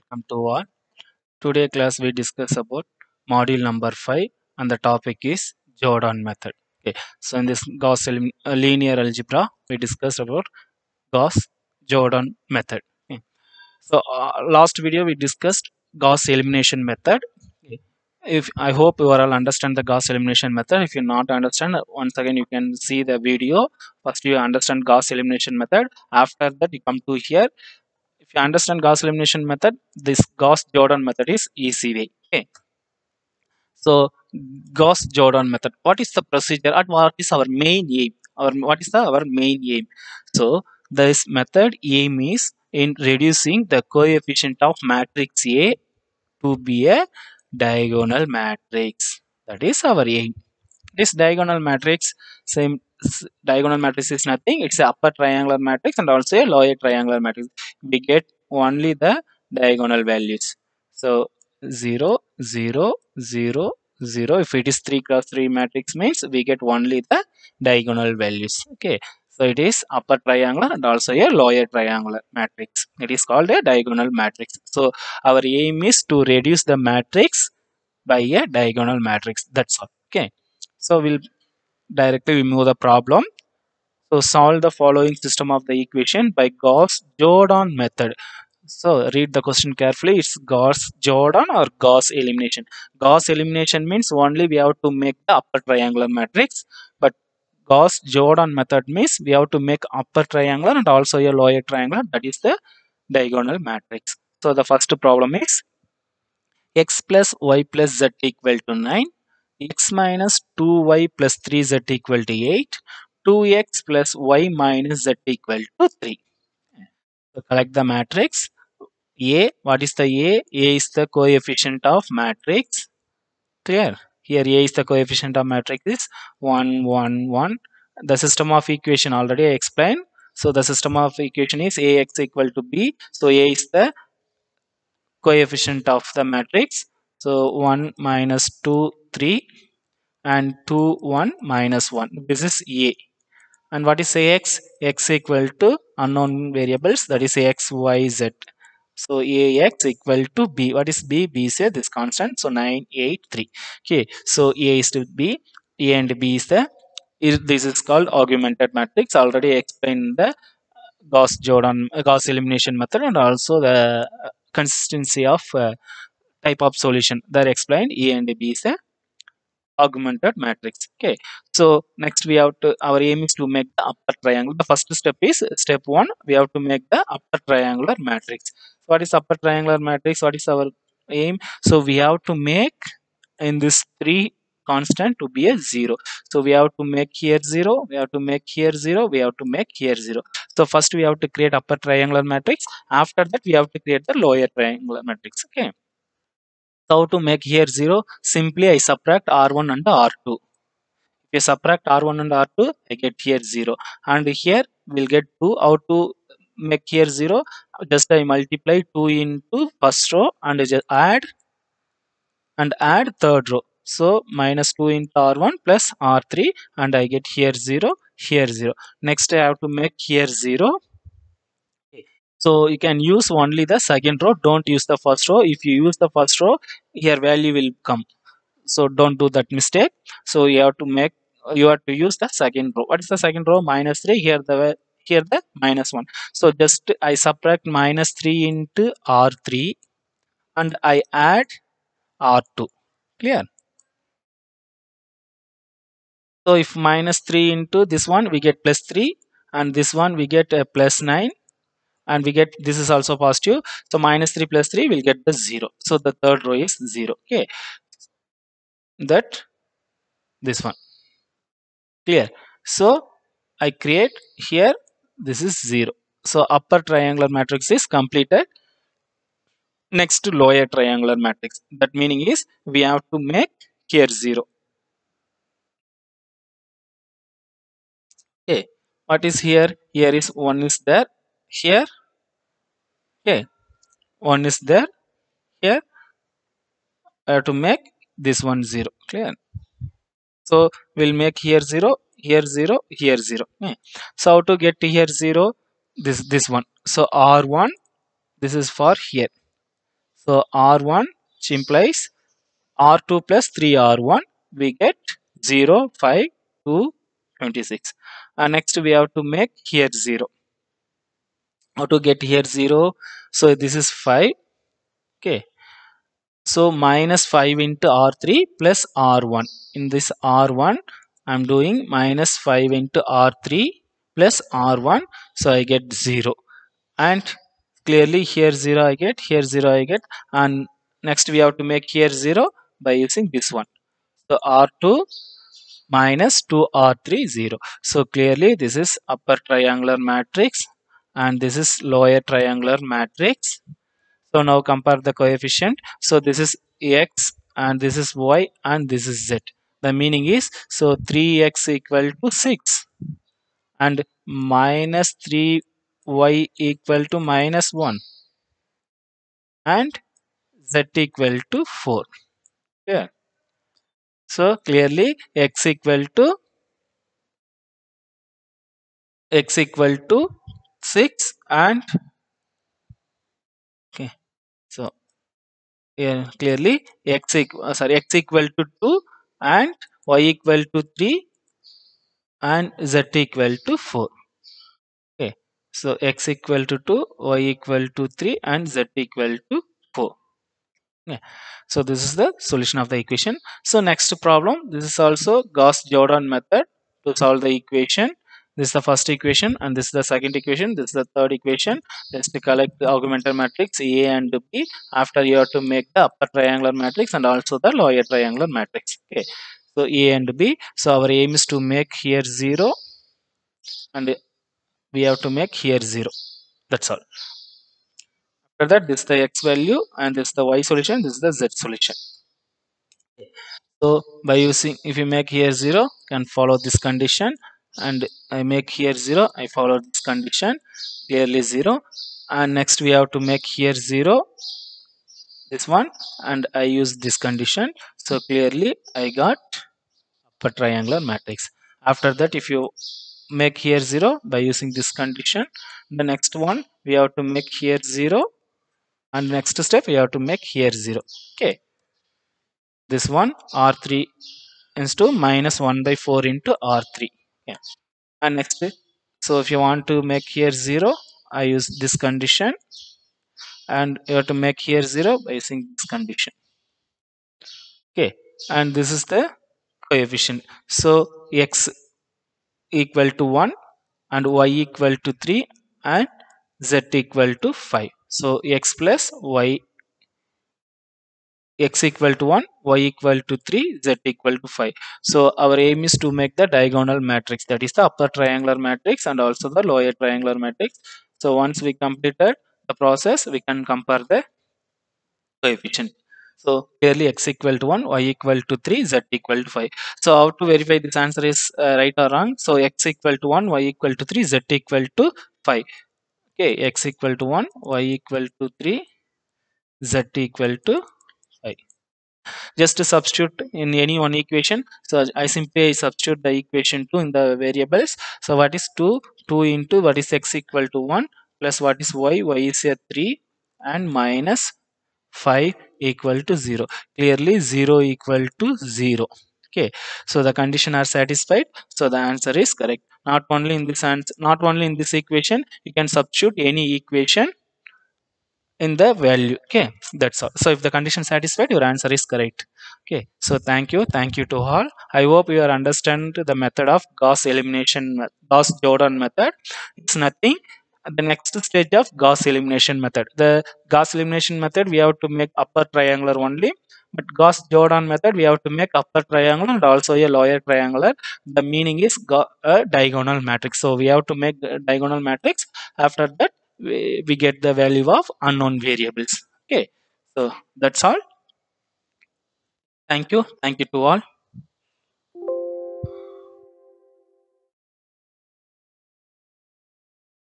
welcome to all. Today class we discuss about module number 5 and the topic is Jordan method. Okay. So in this linear algebra we discussed about Gauss Jordan method. Okay. So last video we discussed Gauss elimination method. Okay. If I hope you all understand the Gauss elimination method. If you not understand, once again you can see the video. First you understand Gauss elimination method. After that you come to here. If you understand Gauss elimination method, this Gauss Jordan method is easy way. Okay. So Gauss Jordan method. What is the procedure and what is our main aim? What is our main aim? So this method aim is in reducing the coefficient of matrix A to be a diagonal matrix. That is our aim. This diagonal matrix, diagonal matrix is nothing. It's a upper triangular matrix and also a lower triangular matrix. We get only the diagonal values. So 0, 0, 0, 0. If it is 3 cross 3 matrix means we get only the diagonal values. Okay. So it is upper triangular and also a lower triangular matrix. It is called a diagonal matrix. So our aim is to reduce the matrix by a diagonal matrix. That's all. Okay. So we'll directly remove the problem. So solve the following system of the equation by Gauss-Jordan method. So read the question carefully. It's Gauss-Jordan or Gauss elimination. Gauss elimination means only we have to make the upper triangular matrix. But Gauss-Jordan method means we have to make upper triangular and also a lower triangular. That is the diagonal matrix. So the first problem is x plus y plus z equal to 9, x minus 2y plus 3z equal to 8, 2x plus y minus z equal to 3. So collect the matrix. A, what is the A? A is the coefficient of matrix. Clear? Here A is the coefficient of matrix is 1, 1, 1. The system of equation already I explained. So the system of equation is Ax equal to B. So A is the coefficient of the matrix. So 1 minus 2, 3 and 2, 1 minus 1. This is A. And what is Ax? X equal to unknown variables, that is X, Y, Z. So Ax equal to B. What is B? B is this constant. So 9, 8, 3. Okay. So A is to B. A and B is this is called augmented matrix. Already explained the Gauss elimination method and also the consistency of type of solution that explained. A and B is a augmented matrix. Okay. So next we have to, our aim is to make the upper triangle. The first step is step 1. We have to make the upper triangular matrix. What is upper triangular matrix? What is our aim? So we have to make in this 3 constant to be a 0. So we have to make here 0, we have to make here 0, we have to make here 0. So first we have to create upper triangular matrix. After that we have to create the lower triangular matrix. Okay. So how to make here 0? Simply I subtract R1 and R2. If you subtract R1 and R2, I get here 0. And here we'll get 2. How to make here 0? Just I multiply 2 into first row and just add third row. So minus 2 into R1 plus R3 and I get here 0, here 0. Next I have to make here 0. So you can use only the second row. Don't use the first row. If you use the first row, here value will come. So don't do that mistake. So you have to use the second row. What is the second row? Minus 3. Here the minus 1. So just I subtract minus 3 into R3 and I add R2. Clear? So if minus 3 into this one we get plus 3 and this one we get plus 9 and we get this is also positive. So minus 3 plus 3 will get the 0. So the third row is 0. Okay. That this one. Clear? So I create here this is 0. So upper triangular matrix is completed. Next to lower triangular matrix. That meaning is we have to make here 0. Okay. What is here? Here is 1 is there. Here. Okay. 1 is there. Here. I have to make this one 0. Clear? So we'll make here 0, here 0, here 0. Okay. So how to get to here 0? This one. So R1, this is for here. So R1 which implies R2 plus 3R1, we get 0, 5, 2, 26. And next we have to make here 0. How to get here 0? So this is 5. Okay. So minus 5 into R3 plus R1. In this R1, I'm doing minus 5 into R3 plus R1. So I get 0. And clearly here 0 I get, here 0 I get. And next we have to make here 0 by using this one. So R2 minus 2R3 0. So clearly this is upper triangular matrix and this is lower triangular matrix. So now compare the coefficient. So this is x and this is y and this is z. The meaning is so 3x equal to 6 and minus 3y equal to minus 1 and z equal to 4. Yeah. So clearly x equal to 6 and okay. So yeah, clearly x equal to 2 and y equal to 3 and z equal to 4. Okay. So x equal to 2, y equal to 3 and z equal to 4. Yeah. So this is the solution of the equation. So next problem, this is also Gauss-Jordan method to solve the equation. This is the first equation and this is the second equation. This is the third equation. Just to collect the augmented matrix A and B. After you have to make the upper triangular matrix and also the lower triangular matrix. Okay. So A and B. So our aim is to make here 0 and we have to make here 0. That's all. After that, this is the x value and this is the y solution. This is the z solution. So by using, if you make here 0, can follow this condition, and I make here 0, I follow this condition, clearly 0. And next we have to make here 0, this one, and I use this condition. So clearly I got a triangular matrix. After that, if you make here 0 by using this condition, the next one we have to make here 0, and next step we have to make here 0. Okay, this one R3 is to minus 1 by 4 into R3. Yeah. And next, so if you want to make here 0, I use this condition, and you have to make here 0 by using this condition. Okay, and this is the coefficient. So x equal to 1 and y equal to 3 and z equal to 5. So x plus y, x equal to 1, y equal to 3, z equal to 5. So our aim is to make the diagonal matrix, that is the upper triangular matrix and also the lower triangular matrix. So once we completed the process, we can compare the coefficient. So clearly x equal to 1, y equal to 3, z equal to 5. So how to verify this answer is right or wrong? So x equal to 1, y equal to 3, z equal to 5. Okay, x equal to 1, y equal to 3, z equal to 5. Just to substitute in any one equation, so I simply substitute the equation 2 in the variables. So what is 2? 2 into what is x equal to 1 plus what is y? Y is a 3 and minus 5 equal to 0. Clearly 0 equal to 0. Okay, so the condition are satisfied, so the answer is correct. Not only in this answer, not only in this equation, you can substitute any equation in the value. Okay, that's all. So if the condition satisfied, your answer is correct. Okay, so thank you to all. I hope you are understand the method of Gauss elimination, Gauss Jordan method. It's nothing, the next stage of Gauss elimination method. The Gauss elimination method, we have to make upper triangular only, but Gauss Jordan method, we have to make upper triangle and also a lower triangular. The meaning is a diagonal matrix, so we have to make a diagonal matrix. After that, we get the value of unknown variables. Okay, so that's all. Thank you to all.